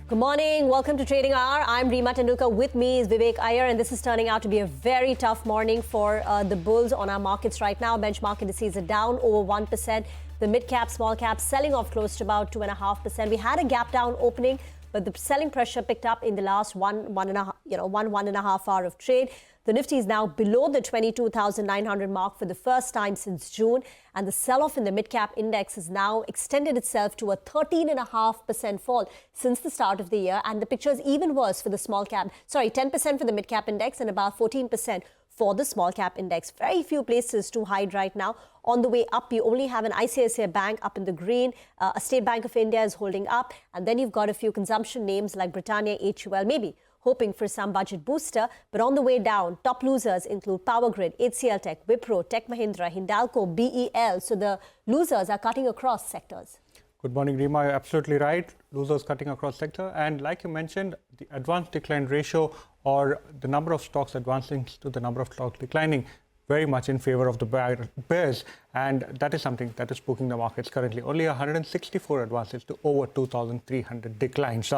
Good morning. Welcome to Trading Hour. I'm Reema Tendulkar. With me is Vivek Iyer, and this is turning out to be a very tough morning for the bulls on our markets right now. Benchmark indices are down over 1%. The mid-cap, small-cap selling off close to about 2.5%. We had a gap down opening, but the selling pressure picked up in the last one and a half hour of trade. The Nifty is now below the 22,900 mark for the first time since June, and the sell-off in the mid-cap index has now extended itself to a 13.5% fall since the start of the year, and the picture is even worse for the small-cap. 10% for the mid-cap index and about 14% for the small-cap index. Very few places to hide right now. On the way up, you only have an ICICI Bank up in the green. A State Bank of India is holding up, and then you've got a few consumption names like Britannia, HUL, maybe hoping for some budget booster. But on the way down, top losers include Power Grid, HCL Tech, Wipro, Tech Mahindra, Hindalco, BEL. So the losers are cutting across sectors. Good morning, Reema. You're absolutely right. Losers cutting across sector. And like you mentioned, the advance decline ratio, or the number of stocks advancing to the number of stocks declining, very much in favor of the bears, and that is something that is spooking the markets currently. Only 164 advances to over 2,300 declines.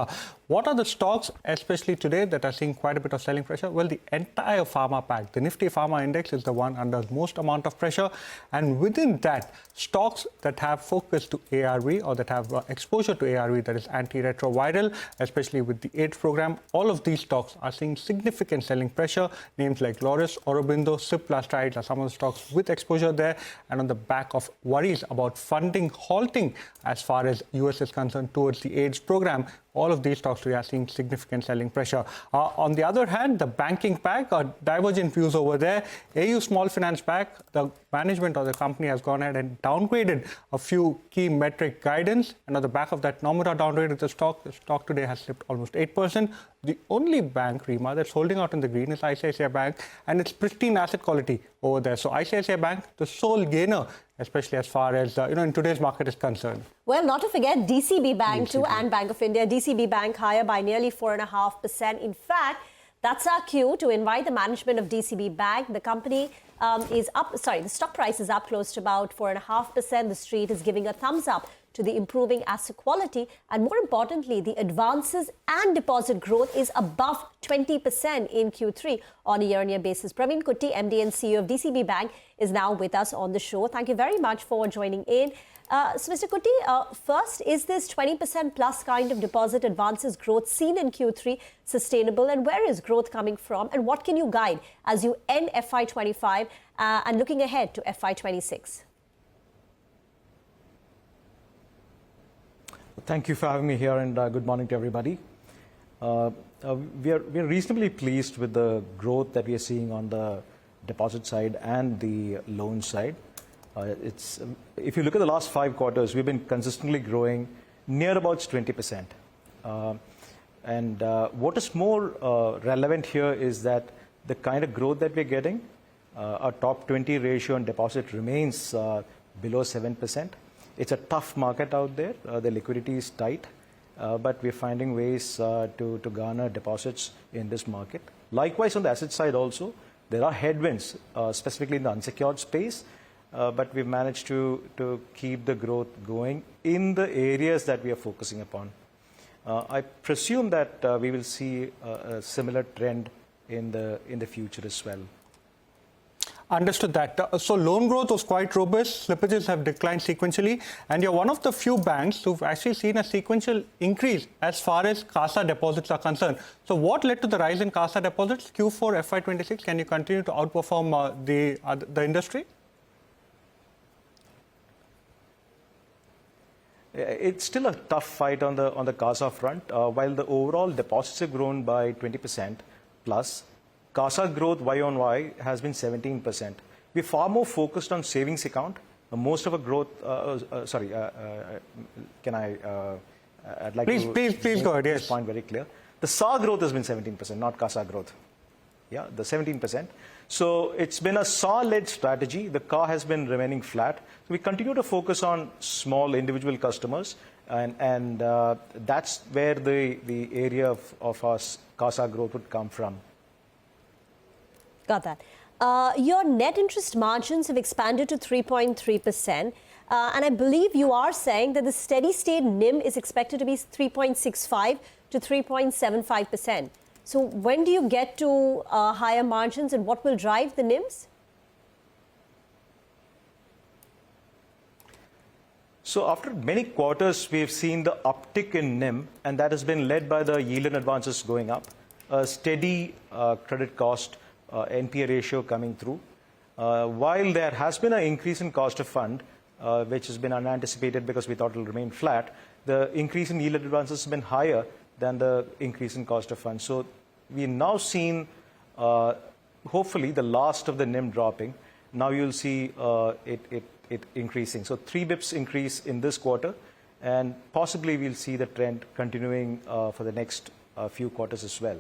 What are the stocks, especially today, that are seeing quite a bit of selling pressure? Well, the entire pharma pack. The Nifty Pharma Index is the one under most amount of pressure, and within that, stocks that have focus to ARV or that have exposure to ARV, that is antiretroviral, especially with the AIDS program, all of these stocks are seeing significant selling pressure. Names like Loris, Aurobindo, Cipla are some of the stocks with exposure there, and on the back of worries about funding halting as far as US is concerned towards the AIDS program, all of these stocks are seeing significant selling pressure. On the other hand, the banking pack, divergent views over there. AU Small Finance Pack, the management of the company has gone ahead and downgraded a few key metric guidance, and on the back of that, Nomura downgraded the stock. The stock today has slipped almost 8%. The only bank, Reema, that's holding out in the green is ICICI Bank, and it's pristine asset quality over there. So ICICI Bank, the sole gainer, especially as far as in today's market is concerned. Well, not to forget DCB Bank too, and Bank of India. DCB Bank higher by nearly 4.5%. In fact, that's our cue to invite the management of DCB Bank. The company is up. The stock price is up close to about 4.5%. The street is giving a thumbs up to the improving asset quality, and more importantly, the advances and deposit growth is above 20% in Q3 on a year-on-year basis. Praveen Kutty, MD and CEO of DCB Bank, is now with us on the show. Thank you very much for joining in. So, Mr. Kutty, first, is this 20% plus kind of deposit advances growth seen in Q3 sustainable, and where is growth coming from, and what can you guide as you end FY25 and looking ahead to FY26? Thank you for having me here, and good morning to everybody. We are reasonably pleased with the growth that we are seeing on the deposit side and the loan side. If you look at the last 5 quarters, we've been consistently growing near about 20%. What is more relevant here is that the kind of growth that we're getting, our top 20 ratio on deposit remains below 7%. It's a tough market out there. The liquidity is tight, but we're finding ways to garner deposits in this market. Likewise, on the asset side also, there are headwinds, specifically in the unsecured space, but we've managed to keep the growth going in the areas that we are focusing upon. I presume that we will see a similar trend in the future as well. Understood that. So loan growth was quite robust. Slippages have declined sequentially, and you're one of the few banks who've actually seen a sequential increase as far as CASA deposits are concerned. So what led to the rise in CASA deposits? Q4 FY26, can you continue to outperform the industry? It's still a tough fight on the CASA front. While the overall deposits have grown by 20% plus, CASA growth Y-on-Y has been 17%. We're far more focused on savings account. Most of our growth, can I, I'd like to please go ahead, yes. Point very clear. The SA growth has been 17%, not CASA growth. Yeah, the 17%. So it's been a SA-led strategy. The CA has been remaining flat. So we continue to focus on small individual customers, and that's where the area of our CASA growth would come from. Got that. Your net interest margins have expanded to 3.3%. And I believe you are saying that the steady state NIM is expected to be 3.65 to 3.75%. So when do you get to higher margins, and what will drive the NIMs? So after many quarters, we've seen the uptick in NIM, and that has been led by the yield and advances going up, a steady credit cost, NPA ratio coming through. While there has been an increase in cost of fund, which has been unanticipated because we thought it will remain flat, the increase in yield and advances has been higher than the increase in cost of funds. So we've now seen, hopefully, the last of the NIM dropping. Now you'll see it increasing. So 3 bips increase in this quarter, and possibly we'll see the trend continuing for the next few quarters as well.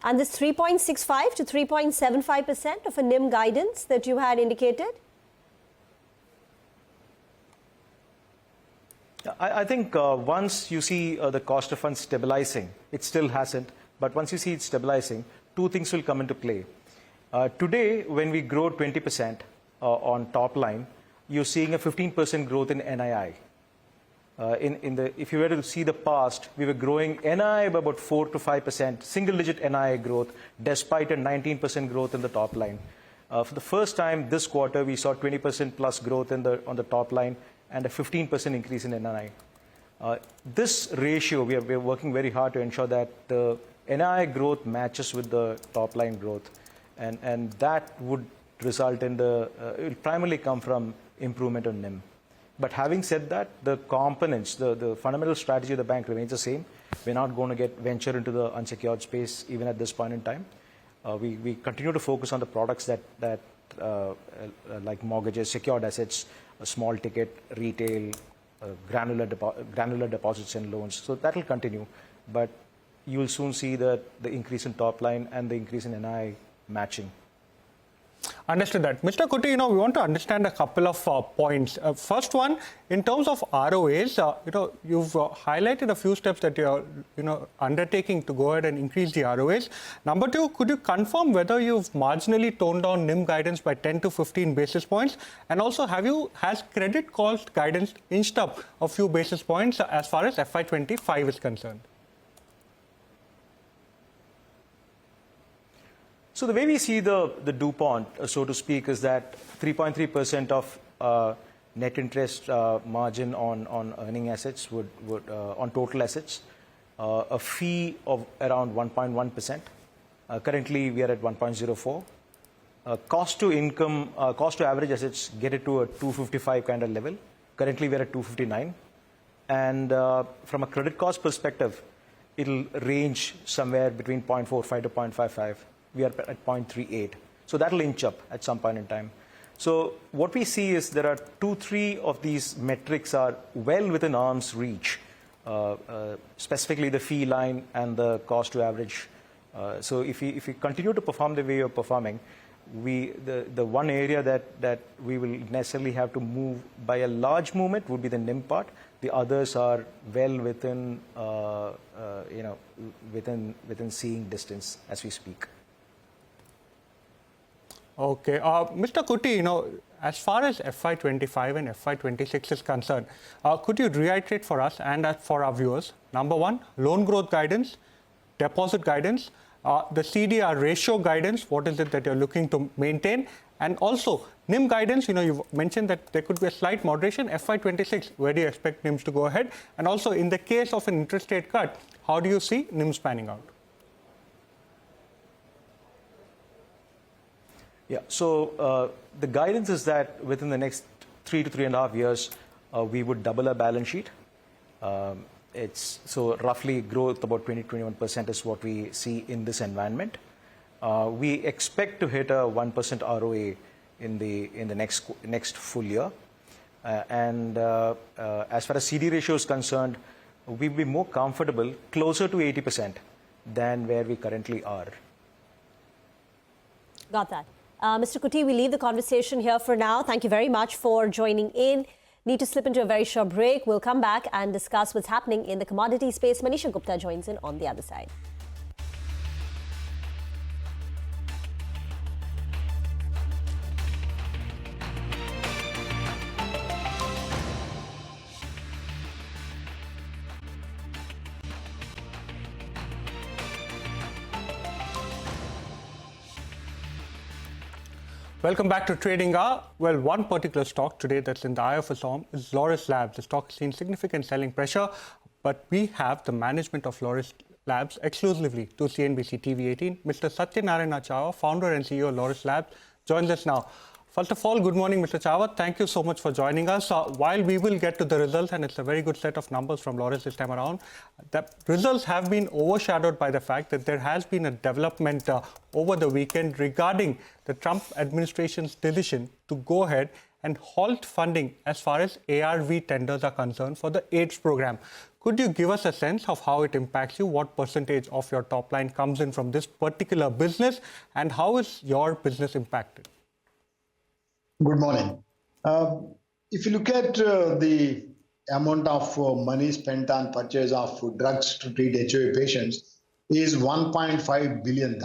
And this 3.65 to 3.75% of a NIM guidance that you had indicated? I think once you see the cost of funds stabilizing, it still hasn't, but once you see it stabilizing, 2 things will come into play. Today, when we grow 20% on top line, you're seeing a 15% growth in NII. If you were to see the past, we were growing NII by about 4 to 5%, single-digit NII growth, despite a 19% growth in the top line. For the first time this quarter, we saw 20% plus growth on the top line and a 15% increase in NII. This ratio, we are working very hard to ensure that the NII growth matches with the top line growth, and that would result in it will primarily come from improvement on NIM. But having said that, the components, the fundamental strategy of the bank remains the same. We're not going to venture into the unsecured space even at this point in time. We continue to focus on the products that like mortgages, secured assets, small ticket, retail, granular deposits and loans. So that will continue, but you will soon see the increase in top line and the increase in NII matching. Understood that. Mr. Kuti, we want to understand a couple of points. First one, in terms of ROAs, you've highlighted a few steps that you're, undertaking to go ahead and increase the ROAs. Number 2, could you confirm whether you've marginally toned down NIM guidance by 10 to 15 basis points? And also, has credit cost guidance inched up a few basis points as far as FY25 is concerned? So the way we see the DuPont, so to speak, is that 3.3% of net interest margin on earning assets would on total assets, a fee of around 1.1%. Currently, we are at 1.04. Cost to average assets get it to a 255 kind of level. Currently, we are at 259. And from a credit cost perspective, it'll range somewhere between 0.45 to 0.55. We are at 0.38. So that'll inch up at some point in time. So what we see is there are 2-3 of these metrics are well within arm's reach, specifically the fee line and the cost to average. So if we continue to perform the way you're performing, the one area that we will necessarily have to move by a large movement would be the NIM part. The others are well within within seeing distance as we speak. Okay. Mr. Kuti, as far as FY25 and FY26 is concerned, could you reiterate for us and for our viewers, number 1, loan growth guidance, deposit guidance, the CDR ratio guidance, what is it that you're looking to maintain, and also NIM guidance, you've mentioned that there could be a slight moderation. FY26, where do you expect NIMs to go ahead? And also, in the case of an interest rate cut, how do you see NIMs panning out? Yeah, so the guidance is that within the next 3 to 3.5 years, we would double our balance sheet. It's so roughly growth about 20-21% is what we see in this environment. We expect to hit a 1% ROA in the next full year. And as far as CD ratio is concerned, we'll be more comfortable, closer to 80% than where we currently are. Got that. Mr. Kuti, we leave the conversation here for now. Thank you very much for joining in. Need to slip into a very short break. We'll come back and discuss what's happening in the commodity space. Manisha Gupta joins in on the other side. Welcome back to Trading Hour. Well, one particular stock today that's in the eye of a storm is Laurus Labs. The stock has seen significant selling pressure, but we have the management of Laurus Labs exclusively to CNBC-TV18. Mr. Satyanarayana Chava, founder and CEO of Laurus Labs, joins us now. First of all, good morning, Mr. Chava. Thank you so much for joining us. While we will get to the results, and it's a very good set of numbers from Laurus this time around, the results have been overshadowed by the fact that there has been a development over the weekend regarding the Trump administration's decision to go ahead and halt funding as far as ARV tenders are concerned for the AIDS program. Could you give us a sense of how it impacts you? What percentage of your top line comes in from this particular business, and how is your business impacted? Good morning. If you look at the amount of money spent on purchase of drugs to treat HIV patients is $1.5 billion.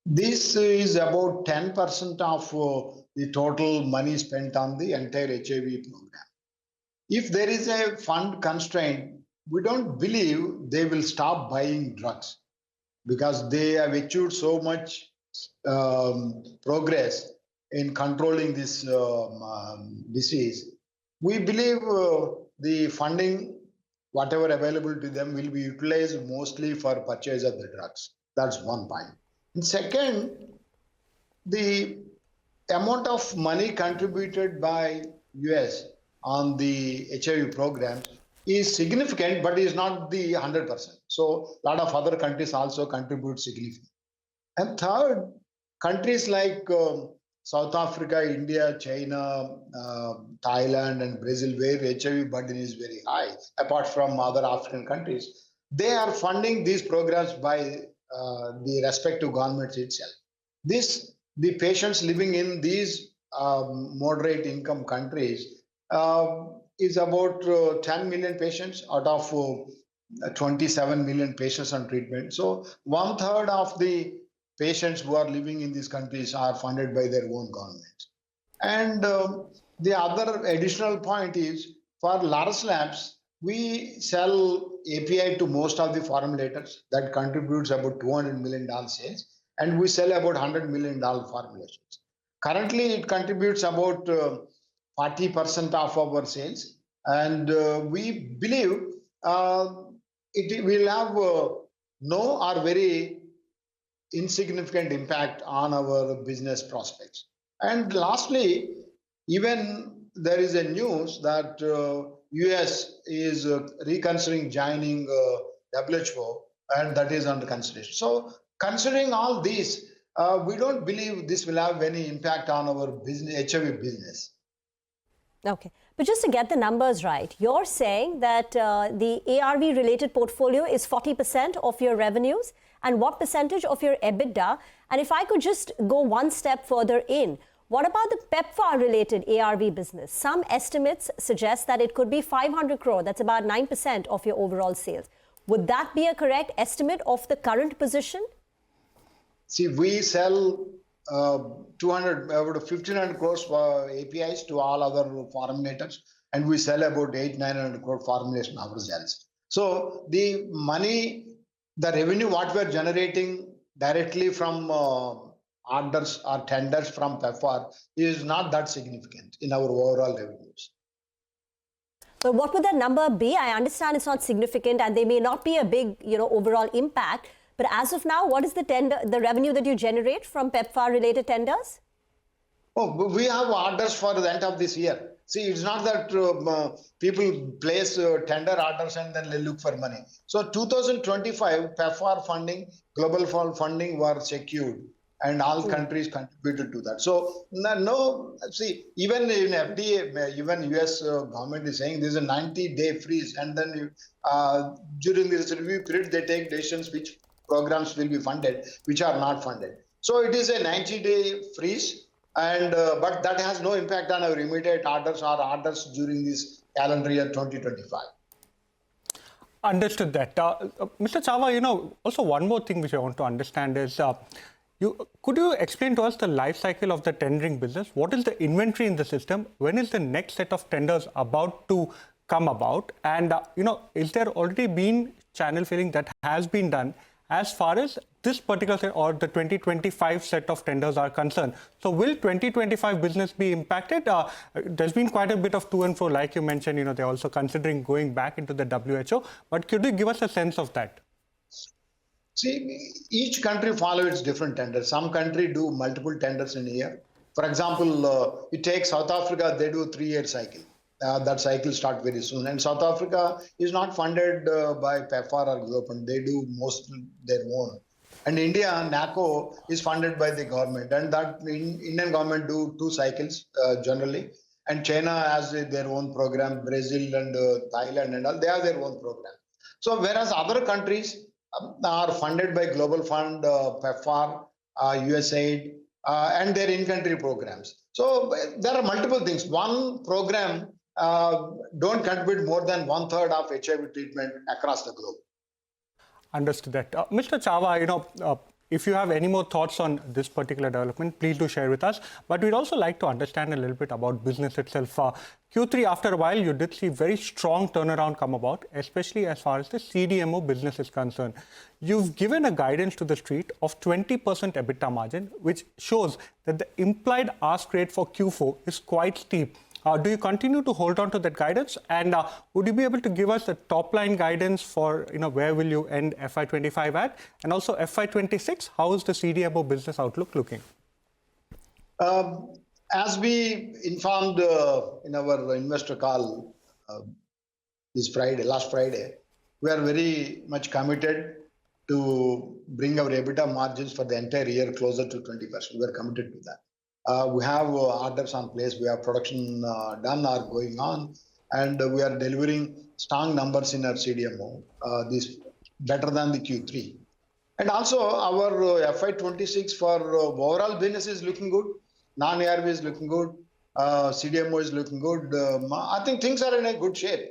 This is about 10% of the total money spent on the entire HIV program. If there is a fund constraint, we don't believe they will stop buying drugs because they have achieved so much progress in controlling this disease. We believe the funding, whatever available to them, will be utilized mostly for purchase of the drugs. That's one point. And second, the amount of money contributed by US on the HIV program is significant, but is not the 100%. So a lot of other countries also contribute significantly. And third, countries like South Africa, India, China, Thailand, and Brazil, where HIV burden is very high, apart from other African countries, they are funding these programs by the respective governments itself. The patients living in these moderate income countries is about 10 million patients out of 27 million patients on treatment. So 1/3 of the patients who are living in these countries are funded by their own governments. And the other additional point is, for Laurus Labs, we sell API to most of the formulators. That contributes about $200 million sales, and we sell about $100 million formulations. Currently, it contributes about 40% of our sales, and we believe it will have no or very insignificant impact on our business prospects. And lastly, even there is a news that US is reconsidering joining WHO, and that is under consideration. So considering all these, we don't believe this will have any impact on our business, HIV business. Okay. But just to get the numbers right, you're saying that the ARV-related portfolio is 40% of your revenues, and what percentage of your EBITDA? And if I could just go one step further in, what about the PEPFAR-related ARV business? Some estimates suggest that it could be 500 crore. That's about 9% of your overall sales. Would that be a correct estimate of the current position? See, we sell 1,500 crores for APIs to all other formulators, and we sell about 800-900 crore formulation ourselves. So the money, the revenue what we're generating directly from orders or tenders from PEPFAR is not that significant in our overall revenues. So what would that number be? I understand it's not significant and they may not be a big, overall impact. But as of now, what is the revenue that you generate from PEPFAR-related tenders? Oh, we have orders for the end of this year. See, it's not that people place tender orders and then they look for money. So 2025, PEPFAR funding, global funding were secured, and all countries contributed to that. So see, even in FDA, even US government is saying there's a 90-day freeze, and then during this review period, they take decisions which programs will be funded, which are not funded. So it is a 90-day freeze, and but that has no impact on our immediate orders or orders during this calendar year 2025. Understood that. Mr. Chava, also one more thing which I want to understand is, could you explain to us the life cycle of the tendering business? What is the inventory in the system? When is the next set of tenders about to come about? And, is there already been channel filling that has been done as far as this particular set or the 2025 set of tenders are concerned. So will 2025 business be impacted? There's been quite a bit of to and fro, like you mentioned, they're also considering going back into the WHO. But could you give us a sense of that? See, each country follows its different tenders. Some country do multiple tenders in a year. For example, you take South Africa, they do a 3-year cycle. That cycle starts very soon. And South Africa is not funded by PEPFAR or Global. They do most their own. And India, NACO, is funded by the government. And that Indian government do 2 cycles generally. And China has their own program, Brazil and Thailand and all, they have their own program. So whereas other countries are funded by Global Fund, PEPFAR, USAID, and their in-country programs. So there are multiple things. One program don't contribute more than 1/3 of HIV treatment across the globe. Understood that. Mr. Chava, if you have any more thoughts on this particular development, please do share with us. But we'd also like to understand a little bit about business itself. Q3, after a while, you did see very strong turnaround come about, especially as far as the CDMO business is concerned. You've given a guidance to the street of 20% EBITDA margin, which shows that the implied ask rate for Q4 is quite steep. Do you continue to hold on to that guidance? And would you be able to give us the top line guidance for, where will you end FY25 at? And also FY26, how is the CDMO business outlook looking? As we informed in our investor call last Friday, we are very much committed to bring our EBITDA margins for the entire year closer to 20%. We are committed to that. We have orders on place, we have production done or going on, and we are delivering strong numbers in our CDMO, this better than the Q3. And also our FY26 for overall business is looking good, non-ARV is looking good, CDMO is looking good. I think things are in a good shape.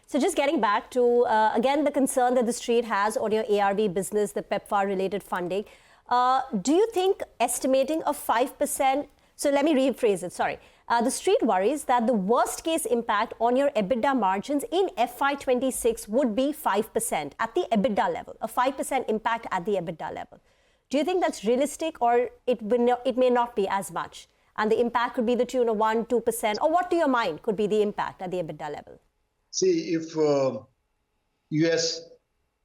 So just getting back to, again, the concern that the street has on your ARV business, the PEPFAR-related funding. Do you think estimating of 5%, so let me rephrase it, sorry. The street worries that the worst case impact on your EBITDA margins in FY26 would be 5% at the EBITDA level, a 5% impact at the EBITDA level. Do you think that's realistic, or it may not be as much? And the impact could be the tune of 1%, 2%, or what to your mind could be the impact at the EBITDA level? See, if US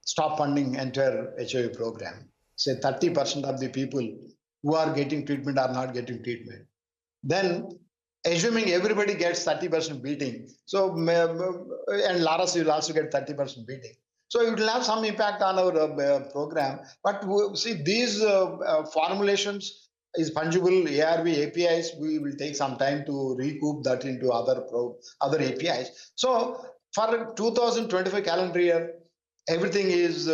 stop funding entire HIV program, say 30% of the people who are getting treatment are not getting treatment, then assuming everybody gets 30% beating, so and Laras will also get 30% beating. So it will have some impact on our program. But see, these formulations is fungible ARV APIs. We will take some time to recoup that into other APIs. So for 2025 calendar year, everything is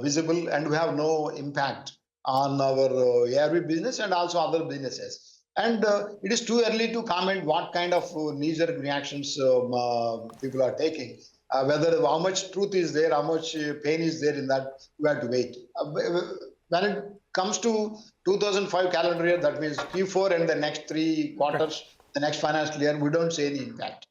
visible, and we have no impact on our ARV business and also other businesses. And it is too early to comment what kind of knee-jerk reactions people are taking. Whether how much truth is there, how much pain is there in that, we have to wait. When it comes to 2005 calendar year, that means Q4 and the next 3 quarters, the next financial year, we don't see any impact.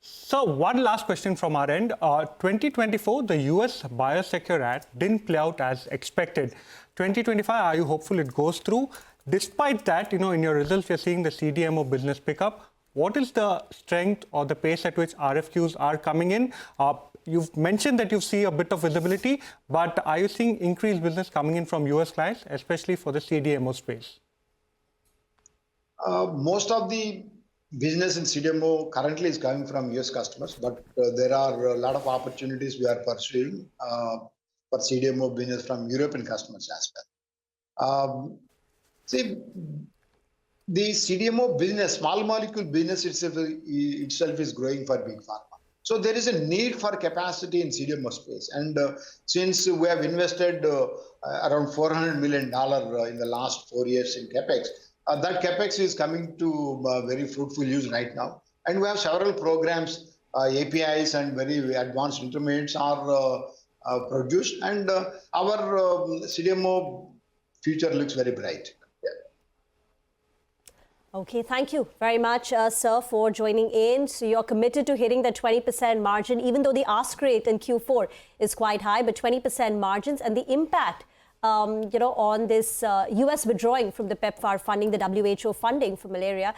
So one last question from our end. 2024, the US Biosecure Act didn't play out as expected. 2025, are you hopeful it goes through? Despite that, in your results, you're seeing the CDMO business pick up. What is the strength or the pace at which RFQs are coming in? You've mentioned that you see a bit of visibility, but are you seeing increased business coming in from US clients, especially for the CDMO space? Most of the business in CDMO currently is coming from US customers, but there are a lot of opportunities we are pursuing for CDMO business from European customers as well. See, the CDMO business, small molecule business itself is growing for big pharma. So there is a need for capacity in CDMO space. And since we have invested around $400 million in the last 4 years in CapEx, that CapEx is coming to very fruitful use right now. And we have several programs, APIs and very advanced intermediates are produced. And our CDMO future looks very bright. Okay, thank you very much, sir, for joining in. So you're committed to hitting the 20% margin, even though the ask rate in Q4 is quite high, but 20% margins and the impact, on this U.S. withdrawing from the PEPFAR funding, the WHO funding for malaria.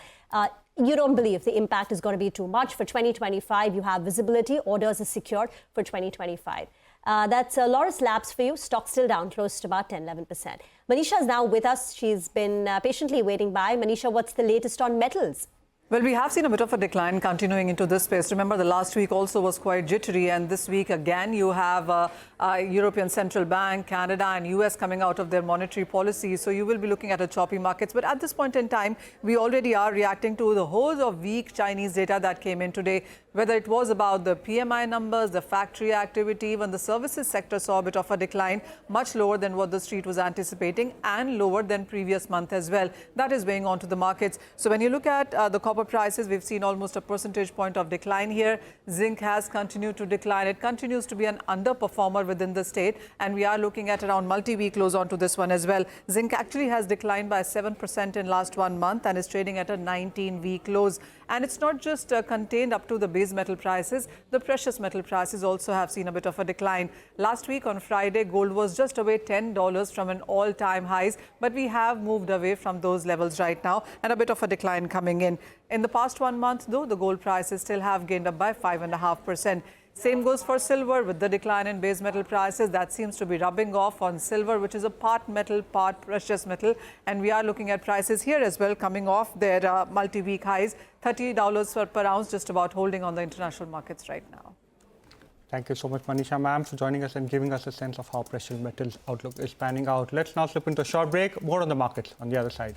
You don't believe the impact is going to be too much. For 2025, you have visibility. Orders are secured for 2025. That's Loris Labs for you. Stock still down close to about 10-11%. Manisha is now with us. She's been patiently waiting by. Manisha, what's the latest on metals? Well, we have seen a bit of a decline continuing into this space. Remember, the last week also was quite jittery, and this week again you have European Central Bank, Canada and US coming out of their monetary policy. So you will be looking at a choppy markets. But at this point in time, we already are reacting to the whole of weak Chinese data that came in today, whether it was about the PMI numbers, the factory activity, even the services sector saw a bit of a decline, much lower than what the street was anticipating and lower than previous month as well. That is weighing onto the markets. So when you look at the copper prices, we've seen almost a percentage point of decline here. Zinc has continued to decline. It continues to be an underperformer within the state, and we are looking at around multi-week lows onto this one as well. Zinc actually has declined by 7% in last 1 month and is trading at a 19-week lows. And it's not just contained up to the base metal prices. The precious metal prices also have seen a bit of a decline. Last week on Friday, gold was just away $10 from an all-time highs, but we have moved away from those levels right now and a bit of a decline coming in. In the past 1 month, though, the gold prices still have gained up by 5.5%. Same goes for silver. With the decline in base metal prices, that seems to be rubbing off on silver, which is a part metal, part precious metal. And we are looking at prices here as well coming off their multi-week highs, $30 per ounce, just about holding on the international markets right now. Thank you so much, Manisha ma'am, for joining us and giving us a sense of how precious metals outlook is panning out. Let's now slip into a short break. More on the markets on the other side.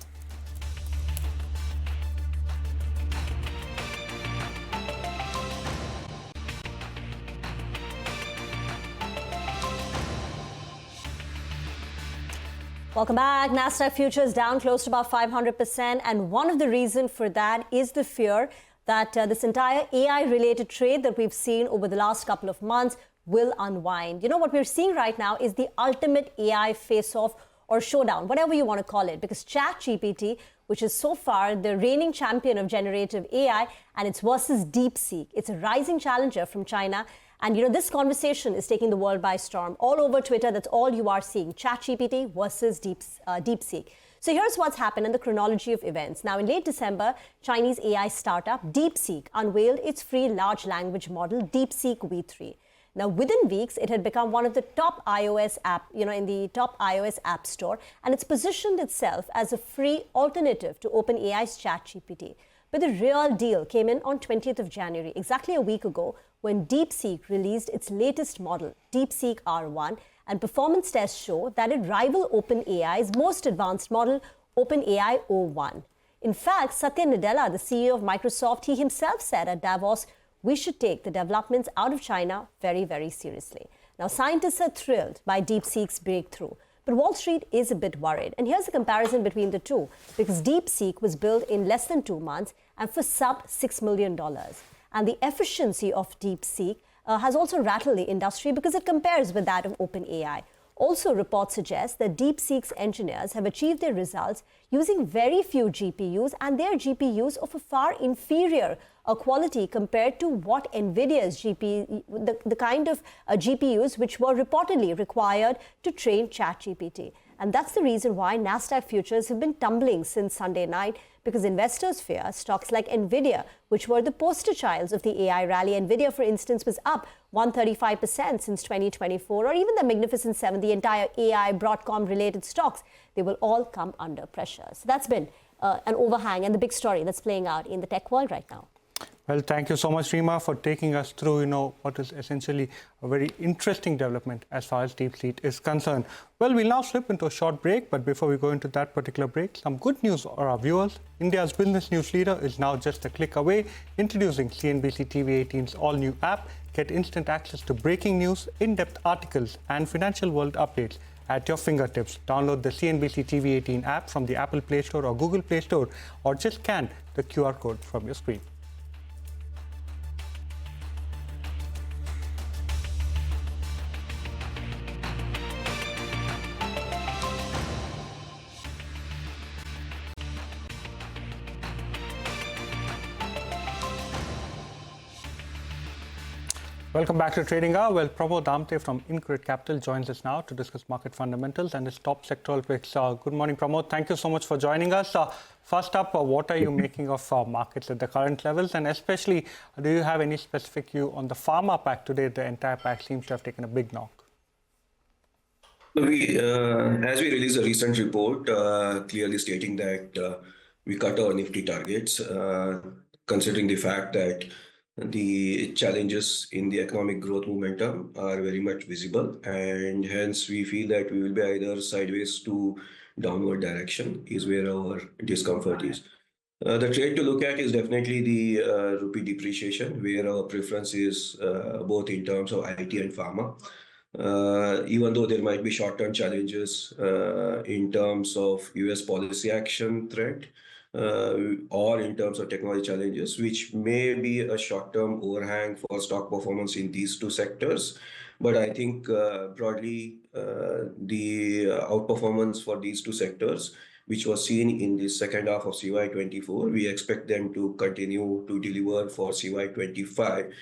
Welcome back. Nasdaq futures down close to about 500%. And one of the reasons for that is the fear that this entire AI-related trade that we've seen over the last couple of months will unwind. You know, what we're seeing right now is the ultimate AI face-off or showdown, whatever you want to call it, because ChatGPT, which is so far the reigning champion of generative AI, and it's versus DeepSeek. It's a rising challenger from China. And, you know, this conversation is taking the world by storm. All over Twitter, that's all you are seeing. ChatGPT versus DeepSeek. So here's what's happened in the chronology of events. Now, in late December, Chinese AI startup DeepSeek unveiled its free large language model, DeepSeek V3. Now, within weeks, it had become one of the top iOS app, in the top iOS app store, and it's positioned itself as a free alternative to OpenAI's ChatGPT. But the real deal came in on 20th of January, exactly a week ago, when DeepSeek released its latest model, DeepSeek R1, and performance tests show that it rivaled OpenAI's most advanced model, OpenAI O1. In fact, Satya Nadella, the CEO of Microsoft, he himself said at Davos, we should take the developments out of China very, very seriously. Now, scientists are thrilled by DeepSeek's breakthrough, but Wall Street is a bit worried. And here's a comparison between the two, because DeepSeek was built in less than 2 months and for sub $6 million. And the efficiency of DeepSeek has also rattled the industry because it compares with that of OpenAI. Also, reports suggest that DeepSeek's engineers have achieved their results using very few GPUs, and their GPUs of a far inferior quality compared to what NVIDIA's GPU, the kind of GPUs which were reportedly required to train ChatGPT. And that's the reason why Nasdaq futures have been tumbling since Sunday night, because investors fear stocks like NVIDIA, which were the poster childs of the AI rally. NVIDIA, for instance, was up 135% since 2024, or even the Magnificent Seven, the entire AI, Broadcom-related stocks, they will all come under pressure. So that's been an overhang and the big story that's playing out in the tech world right now. Well, thank you so much, Reema, for taking us through, what is essentially a very interesting development as far as DeepSeek is concerned. Well, we'll now slip into a short break, but before we go into that particular break, some good news for our viewers. India's business news leader is now just a click away, introducing CNBC-TV18's all-new app. Get instant access to breaking news, in-depth articles, and financial world updates at your fingertips. Download the CNBC-TV18 app from the Apple Play Store or Google Play Store, or just scan the QR code from your screen. Welcome back to Trading Hour. Well, Pramod Damte from InCred Capital joins us now to discuss market fundamentals and his top sectoral picks. Good morning, Pramod. Thank you so much for joining us. First up, what are you making of markets at the current levels? And especially, do you have any specific view on the pharma pack today? The entire pack seems to have taken a big knock. As we released a recent report clearly stating that we cut our Nifty targets, considering the fact that the challenges in the economic growth momentum are very much visible, and hence we feel that we will be either sideways to downward direction is where our discomfort is. The trade to look at is definitely the rupee depreciation, where our preference is both in terms of IT and pharma. Even though there might be short-term challenges in terms of US policy action threat, or in terms of technology challenges, which may be a short-term overhang for stock performance in these two sectors. But I think broadly, the outperformance for these two sectors, which was seen in the second half of CY24, we expect them to continue to deliver for CY25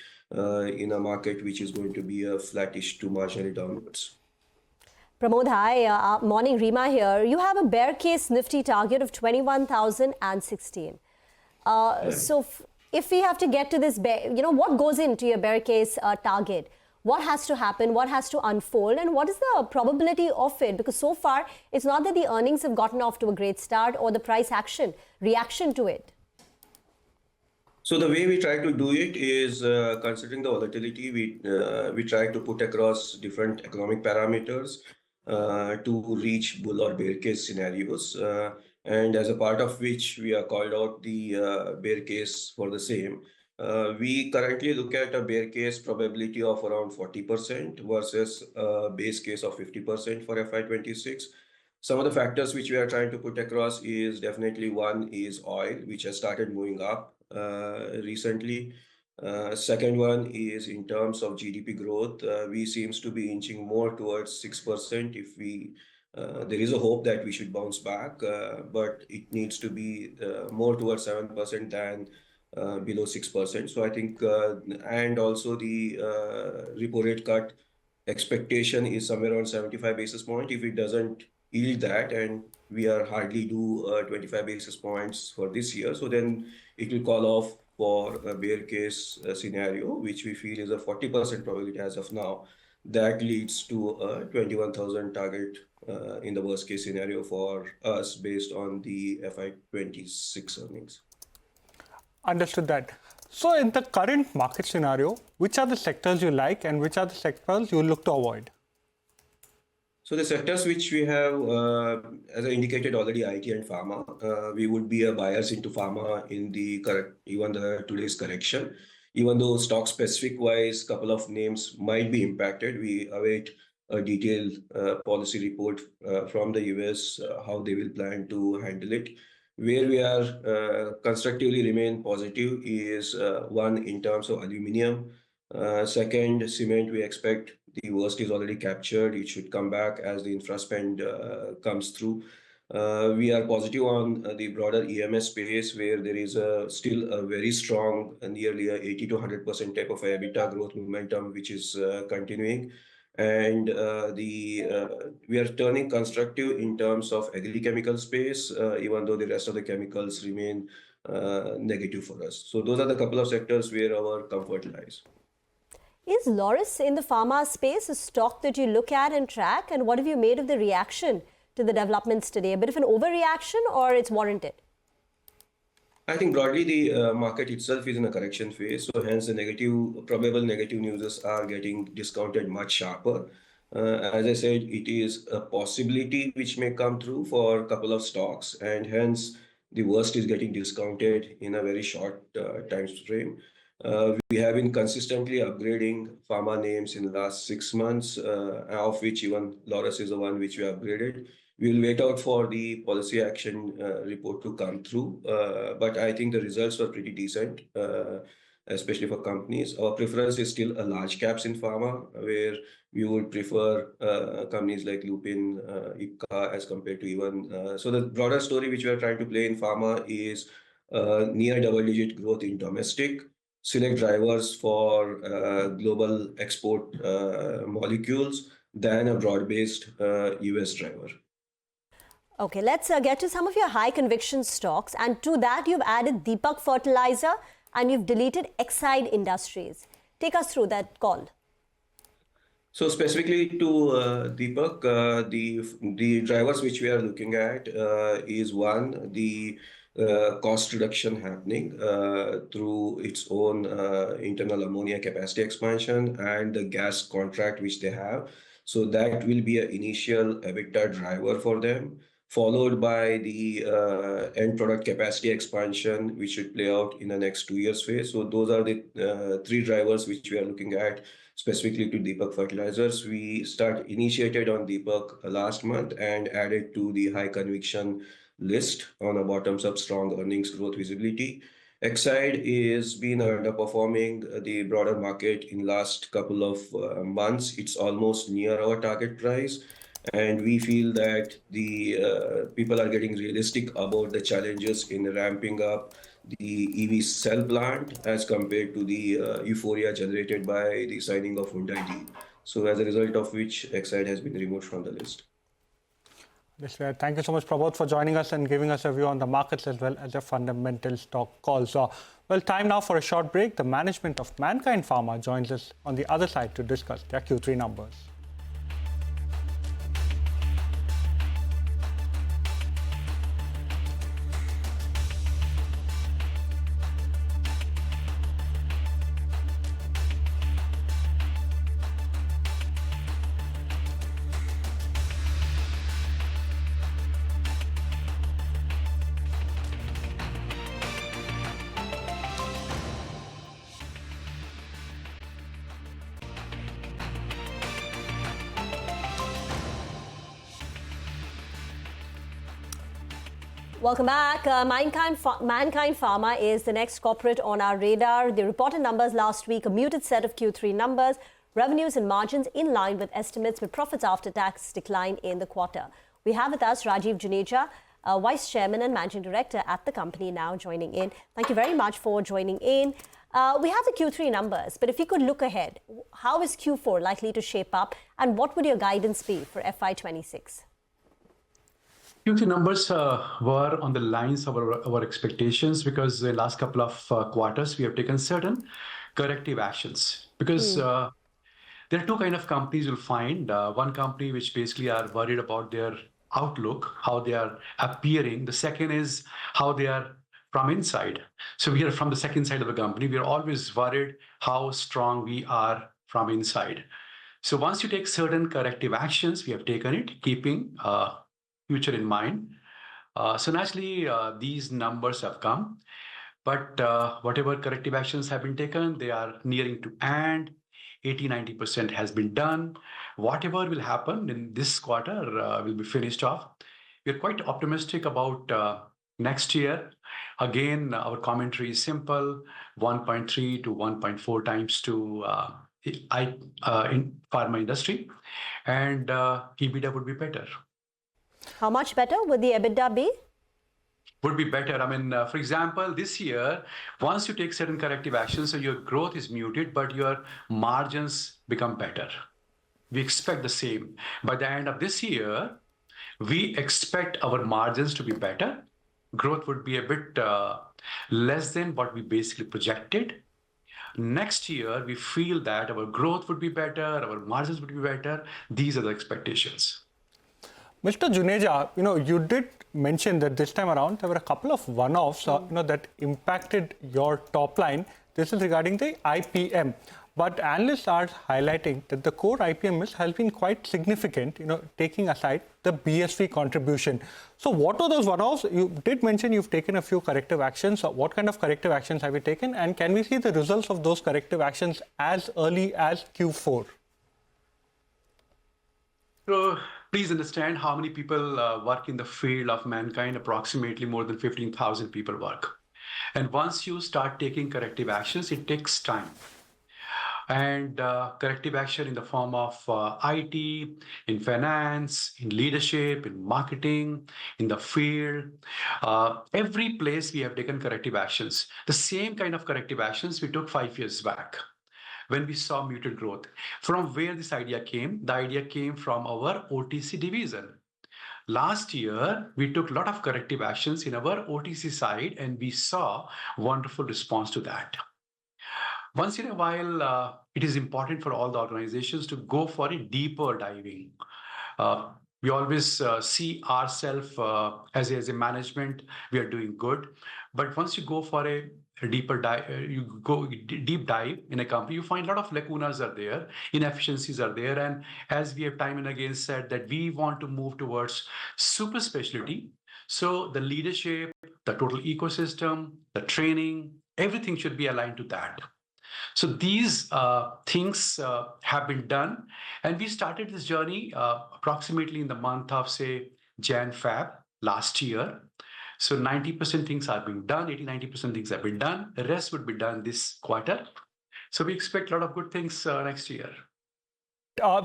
in a market which is going to be a flattish to marginally downwards. Pramod, hi. Morning, Rima here. You have a bear case Nifty target of 21,016. So if we have to get to this bear, what goes into your bear case target? What has to happen? What has to unfold? And what is the probability of it? Because so far, it's not that the earnings have gotten off to a great start or the price reaction to it. So the way we try to do it is, considering the volatility, we try to put across different economic parameters to reach bull or bear case scenarios. And as a part of which we are called out the bear case for the same. We currently look at a bear case probability of around 40% versus a base case of 50% for FY26. Some of the factors which we are trying to put across is definitely one is oil, which has started moving up recently. Second one is in terms of GDP growth, we seems to be inching more towards 6%. If we there is a hope that we should bounce back, but it needs to be more towards 7% than below 6%. So I think, and also the repo rate cut expectation is somewhere around 75 basis points. If it doesn't yield that, and we are hardly do 25 basis points for this year, so then it will call off for a bear case scenario, which we feel is a 40% probability as of now. That leads to a 21,000 target in the worst case scenario for us based on the FY26 earnings. Understood that. So in the current market scenario, which are the sectors you like and which are the sectors you look to avoid? So the sectors which we have, as I indicated already, IT and pharma, we would be a buyers into pharma in the even the today's correction. Even though stock specific wise, couple of names might be impacted, we await a detailed policy report from the US, how they will plan to handle it. Where we are constructively remain positive is one in terms of aluminium. Second, cement, we expect the worst is already captured. It should come back as the infra spend comes through. We are positive on the broader EMS space, where there is still a very strong, nearly a 80 to 100% type of EBITDA growth momentum, which is continuing. And we are turning constructive in terms of agri-chemical space, even though the rest of the chemicals remain negative for us. So those are the couple of sectors where our comfort lies. Is Laurus in the pharma space a stock that you look at and track? And what have you made of the reaction to the developments today? A bit of an overreaction, or it's warranted? I think broadly the market itself is in a correction phase. So hence the probable negative news are getting discounted much sharper. As I said, it is a possibility which may come through for a couple of stocks, and hence the worst is getting discounted in a very short time frame. We have been consistently upgrading pharma names in the last 6 months, of which even Laurus is the one which we upgraded. We will wait out for the policy action report to come through, but I think the results were pretty decent, especially for companies. Our preference is still a large caps in pharma, where we would prefer companies like Lupin, Ipca as compared to even. So the broader story which we are trying to play in pharma is near double-digit growth in domestic, select drivers for global export molecules than a broad-based US driver. Okay, let's get to some of your high conviction stocks. And to that, you've added Deepak Fertilizer and you've deleted Exide Industries. Take us through that call. So specifically to Deepak, the drivers which we are looking at is one, the cost reduction happening through its own internal ammonia capacity expansion and the gas contract which they have. So that will be an initial EBITDA driver for them, followed by the end product capacity expansion, which should play out in the next 2 years phase. So those are the three drivers which we are looking at specifically to Deepak Fertilizers. We initiated on Deepak last month and added to the high conviction list on a bottoms up strong earnings growth visibility. Exide is been underperforming the broader market in last couple of months. It's almost near our target price. And we feel that the people are getting realistic about the challenges in ramping up the EV cell plant as compared to the euphoria generated by the signing of Hyundai deal. So as a result of which, Exide has been removed from the list. Yes, thank you so much, Prabodh, for joining us and giving us a view on the markets as well as the fundamental stock calls. Well, time now for a short break. The management of Mankind Pharma joins us on the other side to discuss their Q3 numbers. Welcome back. Mankind Pharma is the next corporate on our radar. They reported numbers last week, a muted set of Q3 numbers, revenues and margins in line with estimates, with profits after tax decline in the quarter. We have with us Rajiv Juneja, Vice Chairman and Managing Director at the company, now joining in. Thank you very much for joining in. We have the Q3 numbers, but if you could look ahead, how is Q4 likely to shape up and what would your guidance be for FY26? Q3 numbers were on the lines of our expectations because the last couple of quarters we have taken certain corrective actions. Because there are two kinds of companies you'll find. One company which basically are worried about their outlook, how they are appearing. The second is how they are from inside. So we are from the second side of the company. We are always worried how strong we are from inside. So once you take certain corrective actions, we have taken it, keeping future in mind. So naturally, these numbers have come, but whatever corrective actions have been taken, they are nearing to end. 80-90% has been done. Whatever will happen in this quarter will be finished off. We're quite optimistic about next year. Again, our commentary is simple: 1.3 to 1.4 times to in pharma industry, and EBITDA would be better. How much better would the EBITDA be? Would be better. I mean, for example, this year, once you take certain corrective actions, so your growth is muted, but your margins become better. We expect the same. By the end of this year, we expect our margins to be better. Growth would be a bit less than what we basically projected. Next year, we feel that our growth would be better, our margins would be better. These are the expectations. Mr. Juneja, you did mention that this time around there were a couple of one-offs, that impacted your top line. This is regarding the IPM. But analysts are highlighting that the core IPM miss has been quite significant, taking aside the BSV contribution. So what are those one-offs? You did mention you've taken a few corrective actions. What kind of corrective actions have you taken? And can we see the results of those corrective actions as early as Q4? So please understand how many people work in the field of Mankind. Approximately more than 15,000 people work. And once you start taking corrective actions, it takes time. and corrective action in the form of IT, in finance, in leadership, in marketing, in the field. Every place we have taken corrective actions. The same kind of corrective actions we took 5 years back when we saw muted growth. From where this idea came? The idea came from our OTC division. Last year, we took a lot of corrective actions in our OTC side, and we saw wonderful response to that. Once in a while, it is important for all the organizations to go for a deeper diving. We always see ourselves as a management, we are doing good. But once you go for a deeper dive, you go deep dive in a company, you find a lot of lacunas are there, inefficiencies are there. And as we have time and again said that we want to move towards super specialty. So the leadership, the total ecosystem, the training, everything should be aligned to that. So these things have been done, and we started this journey approximately in the month of, say, Jan-Feb last year. So 90% things are being done, 80-90% things have been done. The rest would be done this quarter. So we expect a lot of good things next year.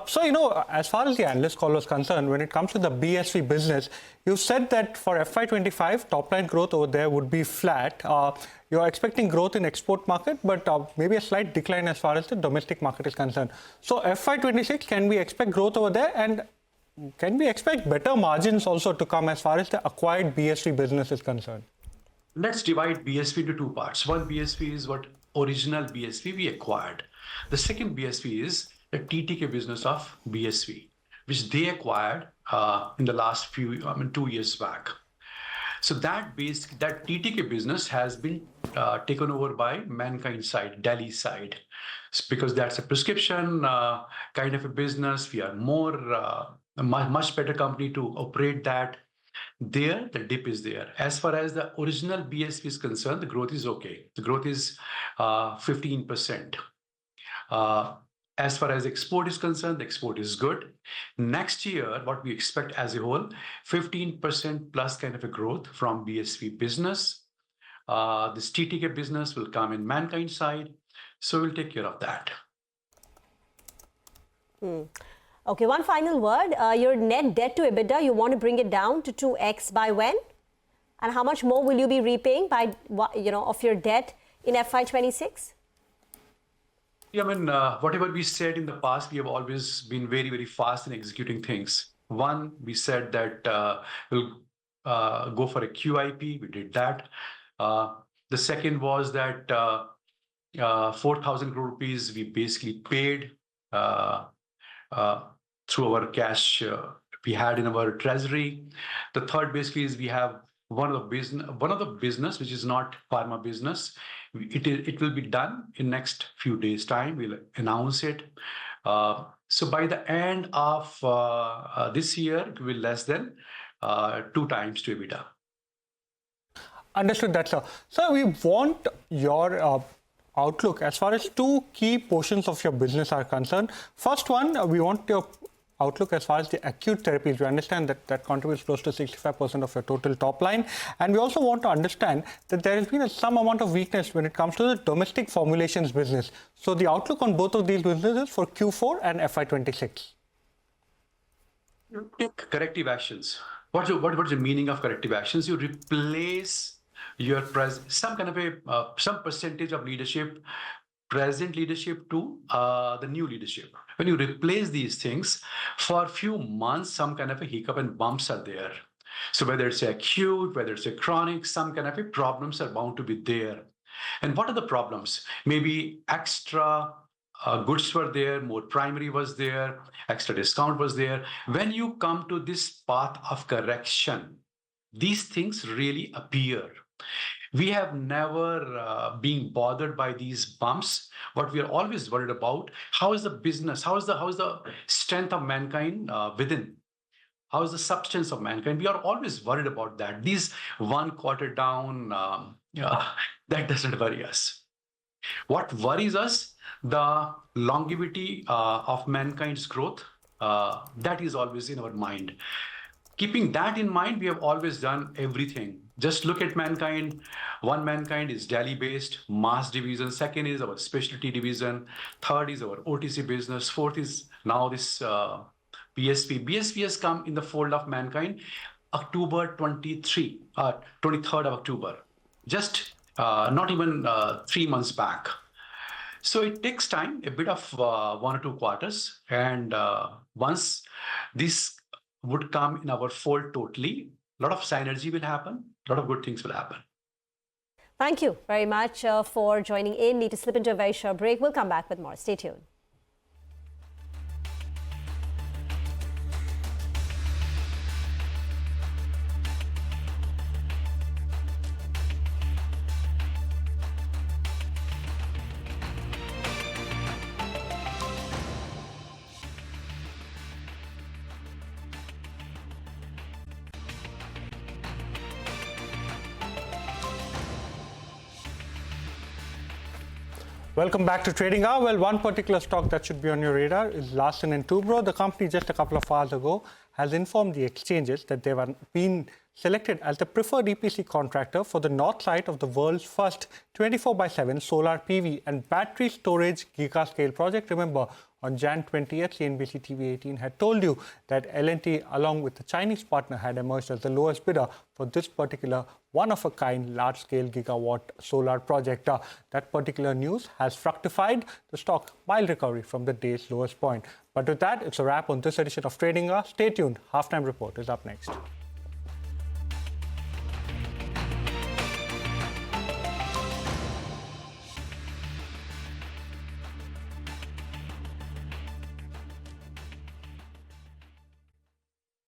So, as far as the analyst call was concerned, when it comes to the BSV business, you said that for FY25, top-line growth over there would be flat. You're expecting growth in export market, but maybe a slight decline as far as the domestic market is concerned. So, FY26, can we expect growth over there? And can we expect better margins also to come as far as the acquired BSV business is concerned? Let's divide BSV into two parts. One BSV is what original BSV we acquired. The second BSV is the TTK business of BSV, which they acquired in the last 2 years back. So that TTK business has been taken over by Mankind side, Delhi side, because that's a prescription kind of a business. We are much better company to operate that. There, the dip is there. As far as the original BSV is concerned, the growth is okay. The growth is 15%. As far as export is concerned, the export is good. Next year, what we expect as a whole, 15% plus kind of a growth from BSV business. This TTK business will come in Mankind side. So we'll take care of that. Okay, one final word. Your net debt to EBITDA, you want to bring it down to 2x by when? And how much more will you be repaying by, of your debt in FY26? Yeah, I mean, whatever we said in the past, we have always been very, very fast in executing things. One, we said that we'll go for a QIP. We did that. The second was that 4,000 crore rupees we basically paid through our cash we had in our treasury. The third basically is we have one of the business which is not pharma business. It will be done in next few days time. We'll announce it. So by the end of this year, it will be less than 2 times to EBITDA. Understood that, sir. So we want your outlook as far as 2 key portions of your business are concerned. First one, we want your outlook as far as the acute therapies. We understand that contributes close to 65% of your total top line. And we also want to understand that there has been some amount of weakness when it comes to the domestic formulations business. So the outlook on both of these businesses for Q4 and FY26. You take corrective actions. What's the meaning of corrective actions? You replace your some kind of some percentage of leadership, present leadership to the new leadership. When you replace these things, for a few months, some kind of a hiccup and bumps are there. So whether it's acute, whether it's a chronic, some kind of a problems are bound to be there. And what are the problems? Maybe extra goods were there, more primary was there, extra discount was there. When you come to this path of correction, these things really appear. We have never been bothered by these bumps. What we are always worried about, how is the business, how is the strength of Mankind within? How is the substance of Mankind? We are always worried about that. These 1 quarter down, that doesn't worry us. What worries us, the longevity of Mankind's growth, that is always in our mind. Keeping that in mind, we have always done everything Just look at Mankind. One Mankind is Delhi-based, mass division. Second is our specialty division. Third is our OTC business. Fourth is now this BSP. BSP has come in the fold of Mankind October 23rd of October. Just not even 3 months back. So it takes time, a bit of 1 or 2 quarters. And once this would come in our fold totally, a lot of synergy will happen, a lot of good things will happen. Thank you very much for joining in. Need to slip into a very short break. We'll come back with more. Stay tuned. Welcome back to Trading Hour. Well, one particular stock that should be on your radar is Larsen & Toubro. The company just a couple of hours ago has informed the exchanges that they have been selected as the preferred EPC contractor for the north side of the world's first 24/7 solar PV and battery storage gigascale project. Remember, on Jan 20th, CNBC-TV18 had told you that L&T, along with the Chinese partner, had emerged as the lowest bidder for this particular one-of-a-kind large-scale gigawatt solar project. That particular news has fructified the stock mild recovery from the day's lowest point. But with that, it's a wrap on this edition of Trading Hour. Stay tuned. Halftime Report is up next.